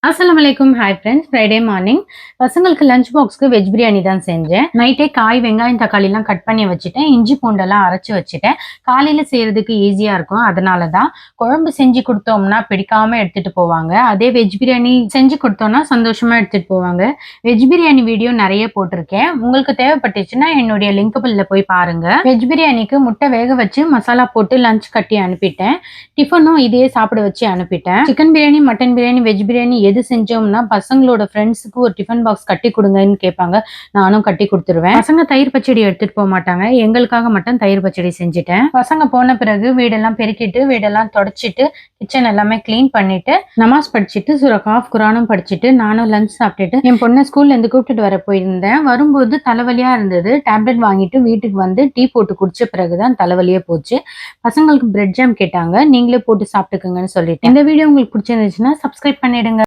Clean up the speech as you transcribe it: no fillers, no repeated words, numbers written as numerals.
அஸ்ஸலாமு அலைக்கும். Hi friends. Friday morning பசங்களுக்கு லஞ்ச் பாக்ஸ்க்கு வெஜ் பிரியாணி தான் செஞ்சேன். நைட்டே காய், வெங்காயம், தக்காளிலாம் கட் பண்ணி வச்சுட்டேன். இஞ்சி பூண்டெல்லாம் அரைச்சி வச்சுட்டேன். காலையில செய்யறதுக்கு ஈஸியா இருக்கும். அதனால தான் குழம்பு செஞ்சு கொடுத்தோம்னா பிடிக்காம எடுத்துட்டு போவாங்க. அதே வெஜ் பிரியாணி செஞ்சு கொடுத்தோம்னா சந்தோஷமா எடுத்துட்டு போவாங்க. வெஜ் பிரியாணி வீடியோ நிறைய போட்டிருக்கேன். உங்களுக்கு தேவைப்பட்டுச்சுன்னா என்னுடைய லிங்கபிள்ல போய் பாருங்க. வெஜ் பிரியாணிக்கு முட்டை வேக வச்சு மசாலா போட்டு லஞ்ச் கட்டி அனுப்பிட்டேன். டிஃபனும் இதே சாப்பிட வச்சு அனுப்பிட்டேன். Chicken biryani, mutton biryani, veg biryani எது செஞ்சோம்னா பசங்களோட ஃப்ரெண்ட்ஸுக்கு ஒரு டிஃபன் பாக்ஸ் கட்டி கொடுங்கன்னு கேட்பாங்க. நானும் கட்டி கொடுத்துருவேன். பசங்க தயிர் பச்சடி எடுத்துட்டு போக மாட்டாங்க. எங்களுக்காக மட்டும் தயிர் பச்சடி செஞ்சுட்டேன். பசங்க போன பிறகு வீடெல்லாம் பெருக்கிட்டு வீடெல்லாம் தொடச்சிட்டு கிச்சன் எல்லாமே கிளீன் பண்ணிட்டு நமாஸ் படிச்சுட்டு சூரத் குரானும் படிச்சுட்டு நானும் லஞ்ச் சாப்பிட்டுட்டு என் பொண்ணை ஸ்கூல்ல இருந்து கூப்பிட்டுட்டு வர போயிருந்தேன். வரும்போது தலைவலியா இருந்தது. டேப்லெட் வாங்கிட்டு வீட்டுக்கு வந்து டீ போட்டு குடிச்ச பிறகுதான் தலைவலியே போச்சு. பசங்களுக்கு பிரெட் ஜாம் கேட்டாங்க. நீங்களே போட்டு சாப்பிட்டுக்குங்கன்னு சொல்லிட்டு இந்த வீடியோ உங்களுக்கு பிடிச்சிருந்துச்சுன்னா சப்ஸ்கிரைப் பண்ணிடுங்க.